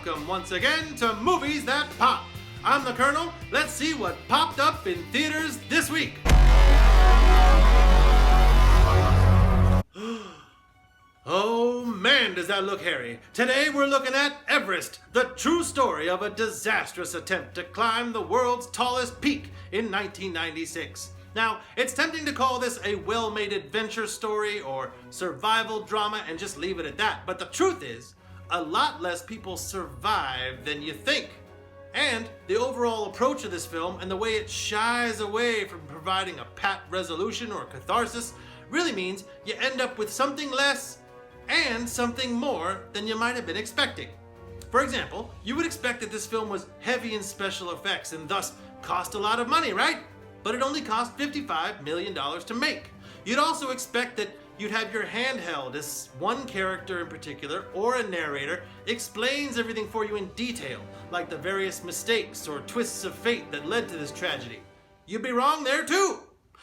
welcome once again to Movies That Pop. I'm the Kernel. Let's see what popped up in theaters this week. Oh man, does that look hairy. Today we're looking at Everest, the true story of a disastrous attempt to climb the world's tallest peak in 1996. Now, it's tempting to call this a well-made adventure story or survival drama and just leave it at that, but the truth is, a lot less people survive than you think. And the overall approach of this film and the way it shies away from providing a pat resolution or catharsis really means you end up with something less and something more than you might have been expecting. For example, you would expect that this film was heavy in special effects and thus cost a lot of money, right? But it only cost $55 million to make. You'd also expect that you'd have your hand held as one character in particular or a narrator explains everything for you in detail, like the various mistakes or twists of fate that led to this tragedy. You'd be wrong there too.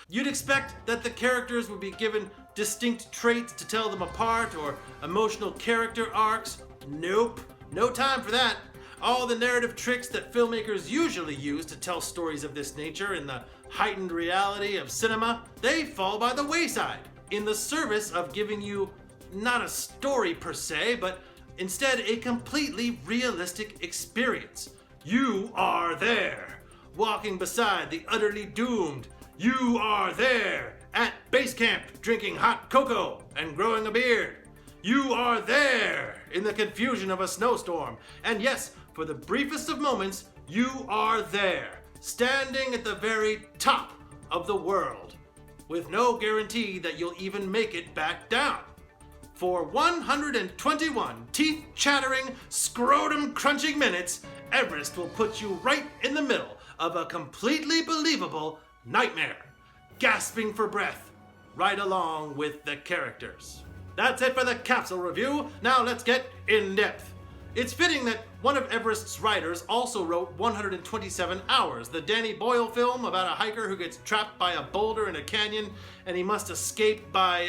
You'd expect that the characters would be given distinct traits to tell them apart or emotional character arcs. Nope, no time for that. All the narrative tricks that filmmakers usually use to tell stories of this nature in the heightened reality of cinema, they fall by the wayside in the service of giving you not a story per se, but instead a completely realistic experience. You are there, walking beside the utterly doomed. You are there at base camp drinking hot cocoa and growing a beard. You are there in the confusion of a snowstorm. And yes, for the briefest of moments, you are there, standing at the very top of the world, with no guarantee that you'll even make it back down. For 121 teeth-chattering, scrotum-crunching minutes, Everest will put you right in the middle of a completely believable nightmare, gasping for breath, right along with the characters. That's it for the capsule review. Now let's get in depth. It's fitting that one of Everest's writers also wrote 127 Hours, the Danny Boyle film about a hiker who gets trapped by a boulder in a canyon and he must escape by,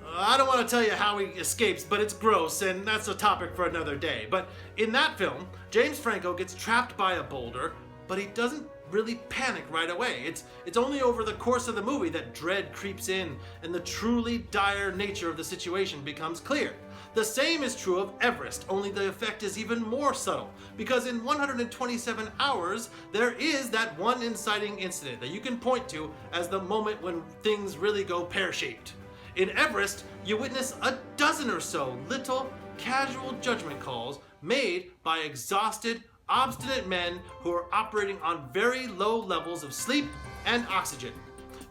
I don't want to tell you how he escapes, but it's gross and that's a topic for another day. But in that film, James Franco gets trapped by a boulder, but he doesn't really panic right away. It's only over the course of the movie that dread creeps in and the truly dire nature of the situation becomes clear. The same is true of Everest, only the effect is even more subtle, because in 127 Hours, there is that one inciting incident that you can point to as the moment when things really go pear-shaped. In Everest, you witness a dozen or so little, casual judgment calls made by exhausted, obstinate men who are operating on very low levels of sleep and oxygen.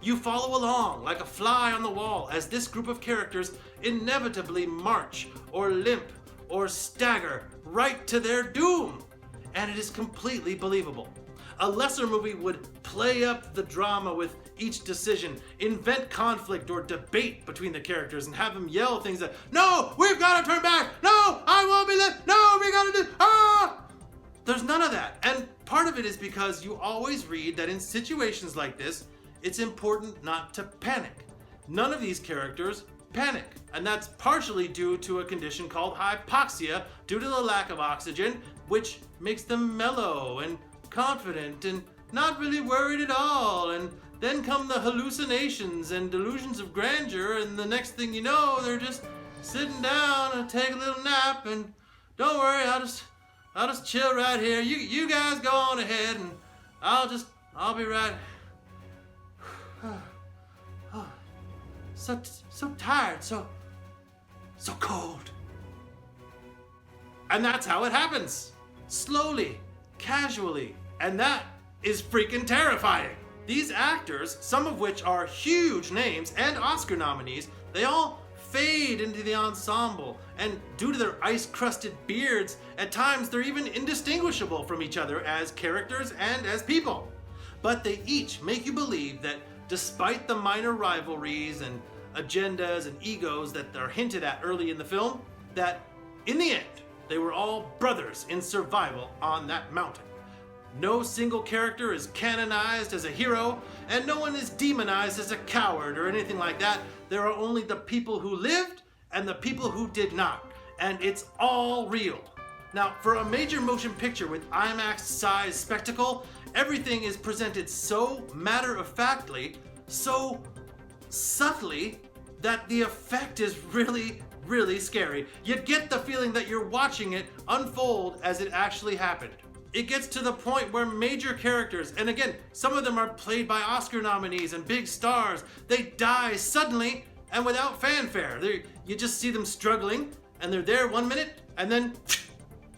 You follow along like a fly on the wall as this group of characters inevitably march or limp or stagger right to their doom. And it is completely believable. A lesser movie would play up the drama with each decision, invent conflict or debate between the characters and have them yell things like, "No, we've got to turn back! No, I won't be left! No, we got to do, ah!" There's none of that. And part of it is because you always read that in situations like this, it's important not to panic. None of these characters panic, and that's partially due to a condition called hypoxia due to the lack of oxygen, which makes them mellow and confident and not really worried at all. And then come the hallucinations and delusions of grandeur, and the next thing you know, they're just sitting down and take a little nap, and don't worry, I'll just chill right here. You guys go on ahead, and I'll be right. So tired, so cold. And that's how it happens. Slowly, casually, and that is freaking terrifying. These actors, some of which are huge names and Oscar nominees, they all fade into the ensemble, and due to their ice-crusted beards, at times they're even indistinguishable from each other as characters and as people. But they each make you believe that despite the minor rivalries and agendas and egos that are hinted at early in the film, that in the end, they were all brothers in survival on that mountain. No single character is canonized as a hero, and no one is demonized as a coward or anything like that. There are only the people who lived and the people who did not, and it's all real. Now, for a major motion picture with IMAX-sized spectacle, everything is presented so matter-of-factly, so subtly, that the effect is really, really scary. You get the feeling that you're watching it unfold as it actually happened. It gets to the point where major characters, and again, some of them are played by Oscar nominees and big stars, they die suddenly and without fanfare. You just see them struggling, and they're there 1 minute, and then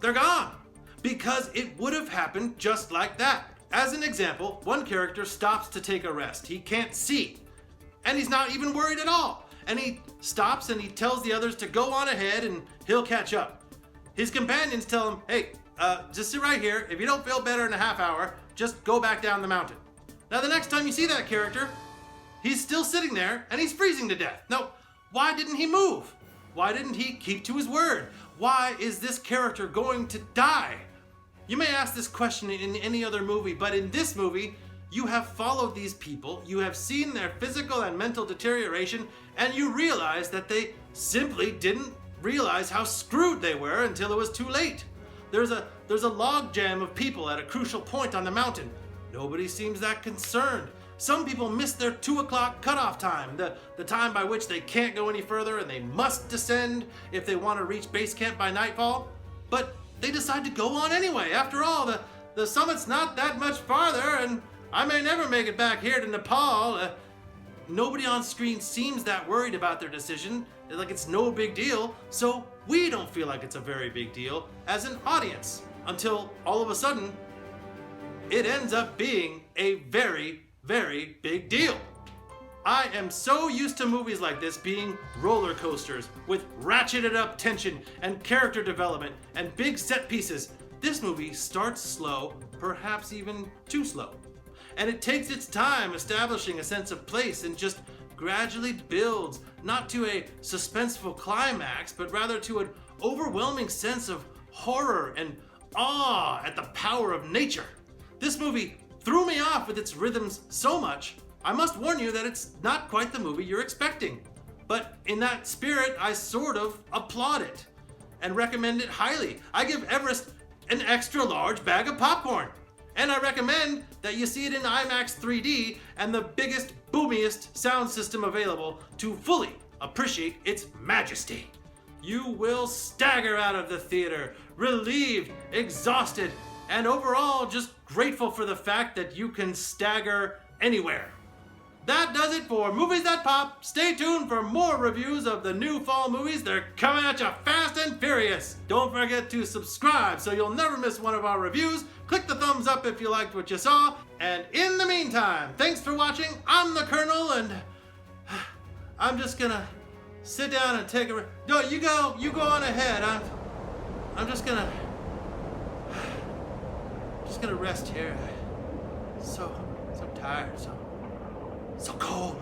they're gone. Because it would have happened just like that. As an example, one character stops to take a rest. He can't see, and he's not even worried at all. And he stops and he tells the others to go on ahead and he'll catch up. His companions tell him, hey, just sit right here. If you don't feel better in a half hour, just go back down the mountain. Now the next time you see that character, he's still sitting there and he's freezing to death. Now, why didn't he move? Why didn't he keep to his word? Why is this character going to die? You may ask this question in any other movie, but in this movie, you have followed these people, you have seen their physical and mental deterioration, and you realize that they simply didn't realize how screwed they were until it was too late. There's a logjam of people at a crucial point on the mountain. Nobody seems that concerned. Some people miss their 2 o'clock cutoff time, the time by which they can't go any further and they must descend if they want to reach base camp by nightfall. But they decide to go on anyway. After all, the summit's not that much farther, and I may never make it back here to Nepal. Nobody on screen seems that worried about their decision, like it's no big deal, so we don't feel like it's a very big deal as an audience, until all of a sudden, it ends up being a very, very big deal. I am so used to movies like this being roller coasters with ratcheted up tension and character development and big set pieces. This movie starts slow, perhaps even too slow. And it takes its time establishing a sense of place and just gradually builds, not to a suspenseful climax, but rather to an overwhelming sense of horror and awe at the power of nature. This movie threw me off with its rhythms so much, I must warn you that it's not quite the movie you're expecting. But in that spirit, I sort of applaud it and recommend it highly. I give Everest an extra large bag of popcorn. And I recommend that you see it in IMAX 3D and the biggest, boomiest sound system available to fully appreciate its majesty. You will stagger out of the theater, relieved, exhausted, and overall just grateful for the fact that you can stagger anywhere. That does it for Movies That Pop. Stay tuned for more reviews of the new fall movies. They're coming at you fast and furious. Don't forget to subscribe so you'll never miss one of our reviews. Click the thumbs up if you liked what you saw. And in the meantime, thanks for watching. I'm the Kernel, and I'm just gonna sit down and take a... No, you go on ahead. I'm just gonna rest here. So tired, so cold.